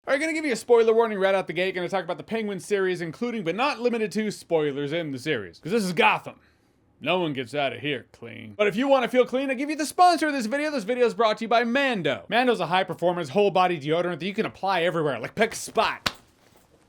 Alright, gonna give you a spoiler warning right out the gate. Gonna talk about the Penguin series, including but not limited to spoilers in the series. Because this is Gotham. No one gets out of here clean. But if you want to feel clean, I give you the sponsor of this video. This video is brought to you by Mando. Mando's a high-performance, whole-body deodorant that you can apply everywhere. Like, pick a spot.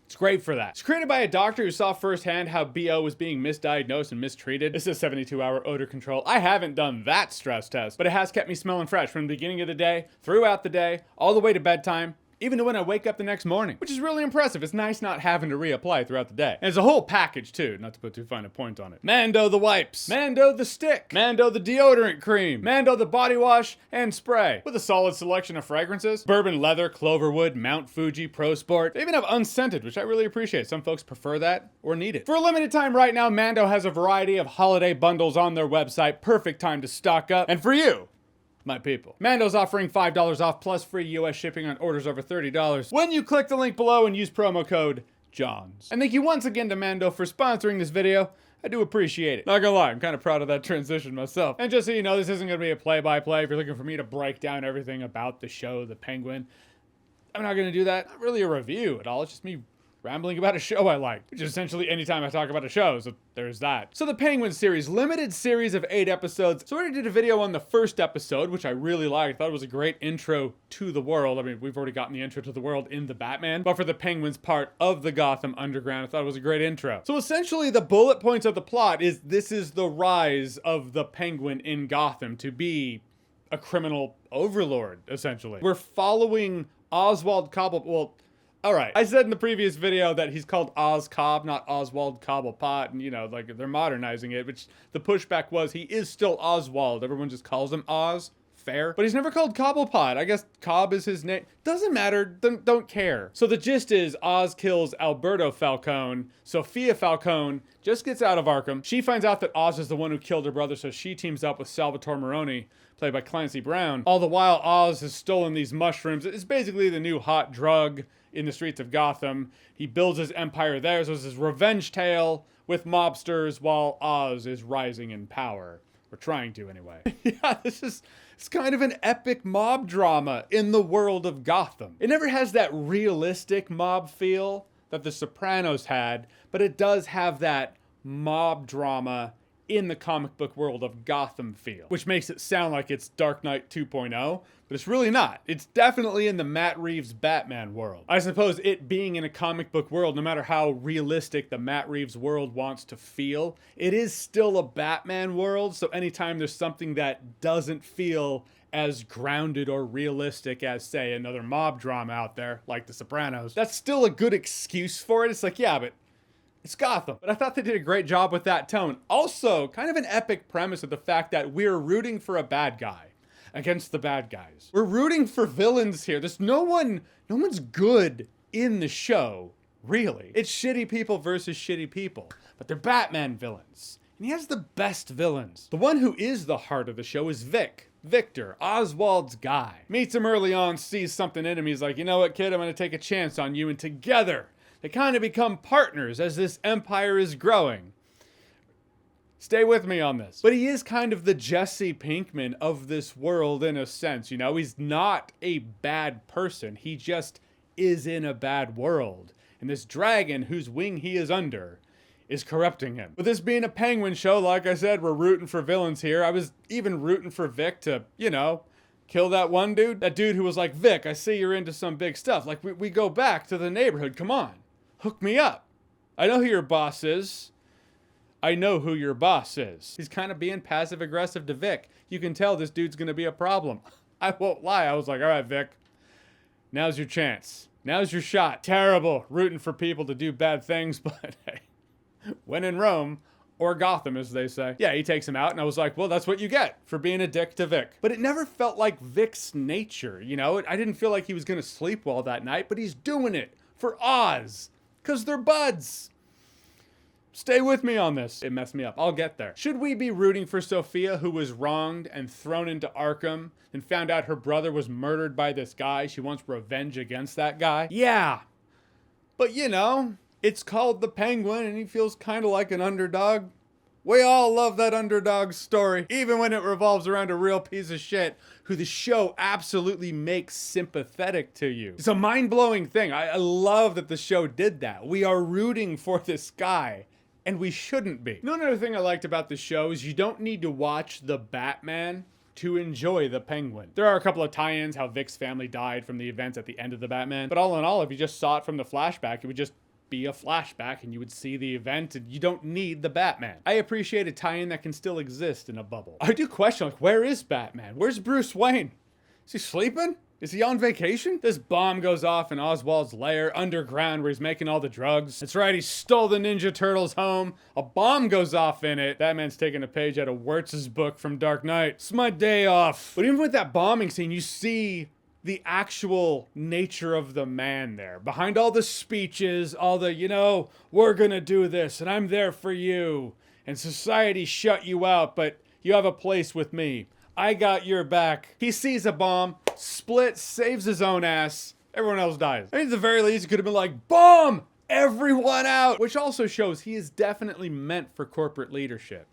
It's great for that. It's created by a doctor who saw firsthand how BO was being misdiagnosed and mistreated. This is 72-hour odor control. I haven't done that stress test, but it has kept me smelling fresh from the beginning of the day, throughout the day, all the way to bedtime, even to when I wake up the next morning, which is really impressive. It's nice not having to reapply throughout the day. And it's a whole package too, not to put too fine a point on it. Mando the wipes, Mando the stick, Mando the deodorant cream, Mando the body wash and spray, with a solid selection of fragrances. Bourbon leather, cloverwood, Mount Fuji, Pro Sport. They even have unscented, which I really appreciate. Some folks prefer that or need it. For a limited time right now, Mando has a variety of holiday bundles on their website. Perfect time to stock up. And for you, my people, Mando's offering $5 off plus free US shipping on orders over $30 when you click the link below and use promo code JOHNS. And thank you once again to Mando for sponsoring this video. I do appreciate it. Not gonna lie, I'm kind of proud of that transition myself. And just so you know, this isn't gonna be a play-by-play. If you're looking for me to break down everything about the show, The Penguin, I'm not gonna do that. Not really a review at all. It's just me rambling about a show I like, which is essentially anytime I talk about a show, so there's that. So the Penguin series, limited series of 8 episodes. So I already did a video on the first episode, which I really liked. I thought it was a great intro to the world. I mean, we've already gotten the intro to the world in the Batman, but for the Penguin's part of the Gotham Underground, I thought it was a great intro. So essentially the bullet points of the plot is this is the rise of the Penguin in Gotham to be a criminal overlord, essentially. We're following Oswald Cobblepot. All right, I said in the previous video that he's called Oz Cobb, not Oswald Cobblepot, and you know, like they're modernizing it, which the pushback was he is still Oswald. Everyone just calls him Oz. Fair. But he's never called Cobblepot. I guess Cobb is his name. Doesn't matter. Don't care. So the gist is Oz kills Alberto Falcone. Sophia Falcone just gets out of Arkham. She finds out that Oz is the one who killed her brother, so she teams up with Salvatore Maroni, played by Clancy Brown. All the while, Oz has stolen these mushrooms. It's basically the new hot drug in the streets of Gotham. He builds his empire there, so it's his revenge tale with mobsters while Oz is rising in power. Or trying to, anyway. Yeah, it's kind of an epic mob drama in the world of Gotham. It never has that realistic mob feel that The Sopranos had, but it does have that mob drama in the comic book world of Gotham feel, which makes it sound like it's Dark Knight 2.0, but it's really not. It's definitely in the Matt Reeves Batman world. I suppose it being in a comic book world, no matter how realistic the Matt Reeves world wants to feel, it is still a Batman world, so anytime there's something that doesn't feel as grounded or realistic as, say, another mob drama out there, like The Sopranos, that's still a good excuse for it. It's like, yeah, but it's Gotham. But I thought they did a great job with that tone. Also, kind of an epic premise of the fact that we're rooting for a bad guy against the bad guys. We're rooting for villains here. There's no one's good in the show, really. It's shitty people versus shitty people, but they're Batman villains. And he has the best villains. The one who is the heart of the show is Victor, Oswald's guy. Meets him early on, sees something in him. He's like, you know what, kid, I'm gonna take a chance on you, and together they kind of become partners as this empire is growing. Stay with me on this. But he is kind of the Jesse Pinkman of this world in a sense, you know? He's not a bad person. He just is in a bad world. And this dragon whose wing he is under is corrupting him. With this being a Penguin show, like I said, we're rooting for villains here. I was even rooting for Vic to, you know, kill that one dude. That dude who was like, Vic, I see you're into some big stuff. Like, we go back to the neighborhood. Come on. Hook me up. I know who your boss is. I know who your boss is. He's kind of being passive-aggressive to Vic. You can tell this dude's going to be a problem. I won't lie. I was like, all right, Vic. Now's your chance. Now's your shot. Terrible rooting for people to do bad things, but hey, when in Rome, or Gotham, as they say. Yeah, he takes him out, and I was like, well, that's what you get for being a dick to Vic. But it never felt like Vic's nature, you know? I didn't feel like he was going to sleep well that night, but he's doing it for Oz, because they're buds. Stay with me on this. It messed me up. I'll get there. Should we be rooting for Sophia, who was wronged and thrown into Arkham and found out her brother was murdered by this guy? She wants revenge against that guy? Yeah. But you know, it's called the Penguin and he feels kind of like an underdog. We all love that underdog story, even when it revolves around a real piece of shit who the show absolutely makes sympathetic to you. It's a mind-blowing thing. I love that the show did that. We are rooting for this guy, and we shouldn't be. Another thing I liked about the show is you don't need to watch the Batman to enjoy the Penguin. There are a couple of tie-ins, how Vic's family died from the events at the end of the Batman, but all in all, if you just saw it from the flashback, it would just be a flashback and you would see the event and you don't need the Batman. I appreciate a tie-in that can still exist in a bubble. I do question, like, where is Batman? Where's Bruce Wayne? Is he sleeping? Is he on vacation? This bomb goes off in Oswald's lair underground where he's making all the drugs. That's right, he stole the Ninja Turtles home. A bomb goes off in it. Batman's taking a page out of Wirtz's book from Dark Knight. It's my day off. But even with that bombing scene, you see the actual nature of the man there. Behind all the speeches, all the, you know, we're gonna do this and I'm there for you. And society shut you out, but you have a place with me. I got your back. He sees a bomb, splits, saves his own ass. Everyone else dies. I mean, at the very least, he could have been like, bomb! Everyone out! Which also shows he is definitely meant for corporate leadership.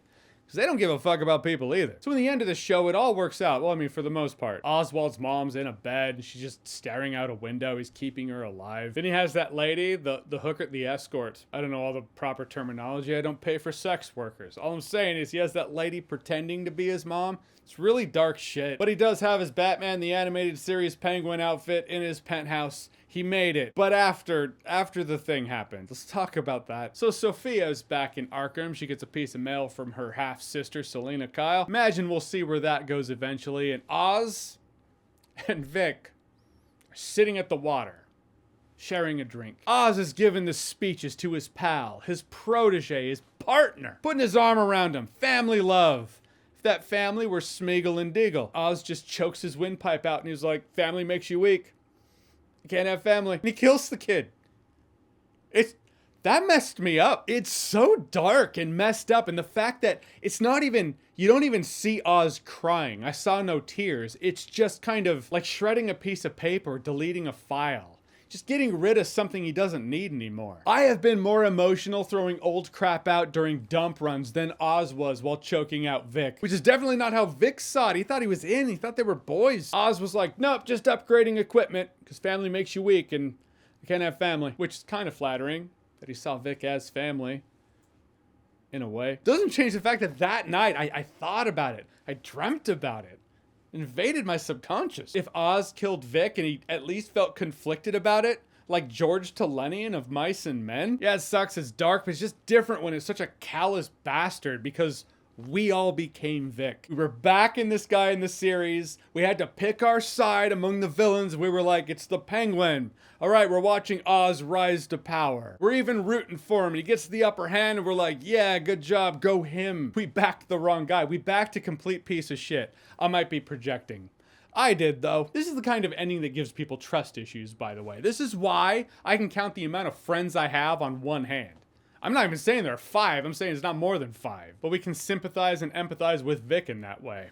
Because they don't give a fuck about people either. So in the end of the show, it all works out. Well, I mean, for the most part. Oswald's mom's in a bed, and she's just staring out a window. He's keeping her alive. Then he has that lady, the hooker, the escort. I don't know all the proper terminology. I don't pay for sex workers. All I'm saying is he has that lady pretending to be his mom. It's really dark shit. But he does have his Batman the Animated Series Penguin outfit in his penthouse. He made it. But after the thing happened, let's talk about that. So Sophia's back in Arkham. She gets a piece of mail from her half-sister, Selena Kyle. Imagine we'll see where that goes eventually. And Oz and Vic are sitting at the water, sharing a drink. Oz is giving the speeches to his pal, his protege, his partner, putting his arm around him. Family love. If that family were Smeagol and Deagle. Oz just chokes his windpipe out and he's like, family makes you weak. You can't have family. And he kills the kid. That messed me up. It's so dark and messed up. And the fact that it's not even, you don't even see Oz crying. I saw no tears. It's just kind of like shredding a piece of paper, deleting a file. Just getting rid of something he doesn't need anymore. I have been more emotional throwing old crap out during dump runs than Oz was while choking out Vic. Which is definitely not how Vic saw it. He thought he was in. He thought they were boys. Oz was like, nope, just upgrading equipment because family makes you weak and you can't have family. Which is kind of flattering that he saw Vic as family. In a way. Doesn't change the fact that that night I thought about it. I dreamt about it. Invaded my subconscious. If Oz killed Vic and he at least felt conflicted about it, like George Telenian of Mice and Men. Yeah, it sucks, it's dark, but it's just different when it's such a callous bastard because we all became Vic. We were backing this guy in the series. We had to pick our side among the villains. We were like, it's the Penguin. All right, we're watching Oz rise to power. We're even rooting for him. He gets the upper hand and we're like, yeah, good job, go him. We backed the wrong guy. We backed a complete piece of shit. I might be projecting. I did, though. This is the kind of ending that gives people trust issues, by the way. This is why I can count the amount of friends I have on one hand. I'm not even saying there are 5. I'm saying it's not more than 5. But we can sympathize and empathize with Vic in that way.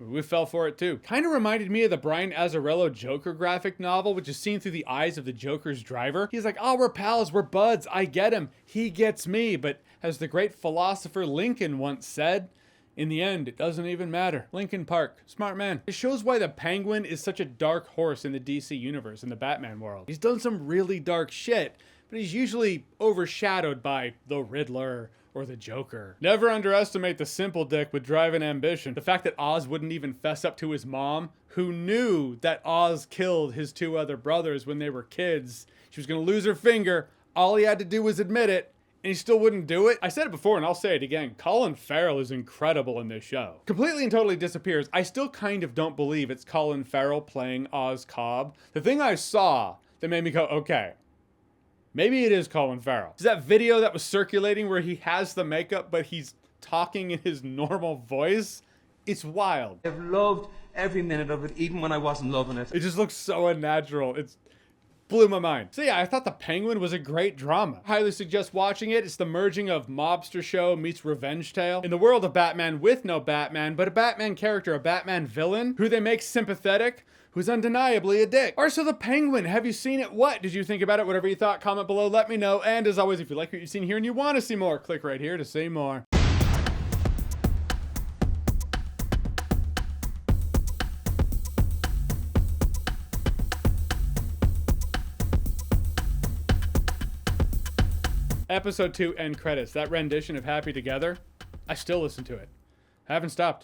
We fell for it too. Kind of reminded me of the Brian Azzarello Joker graphic novel, which is seen through the eyes of the Joker's driver. He's like, oh, we're pals, we're buds, I get him, he gets me. But as the great philosopher Lincoln once said, in the end, it doesn't even matter. Linkin Park, smart man. It shows why the Penguin is such a dark horse in the DC universe, in the Batman world. He's done some really dark shit, but he's usually overshadowed by the Riddler or the Joker. Never underestimate the simple dick with drive and ambition. The fact that Oz wouldn't even fess up to his mom, who knew that Oz killed his 2 other brothers when they were kids. She was gonna lose her finger. All he had to do was admit it, and he still wouldn't do it. I said it before and I'll say it again. Colin Farrell is incredible in this show. Completely and totally disappears. I still kind of don't believe it's Colin Farrell playing Oz Cobb. The thing I saw that made me go, okay, maybe it is Colin Farrell. Is that video that was circulating where he has the makeup, but he's talking in his normal voice? It's wild. I've loved every minute of it, even when I wasn't loving it. It just looks so unnatural. It's blew my mind. So yeah, I thought The Penguin was a great drama. Highly suggest watching it. It's the merging of mobster show meets revenge tale. In the world of Batman with no Batman, but a Batman character, a Batman villain, who they make sympathetic, who's undeniably a dick. Alright, so The Penguin, have you seen it? What did you think about it? Whatever you thought, comment below, let me know. And as always, if you like what you've seen here and you want to see more, click right here to see more. Episode 2 end credits. That rendition of Happy Together, I still listen to it. Haven't stopped.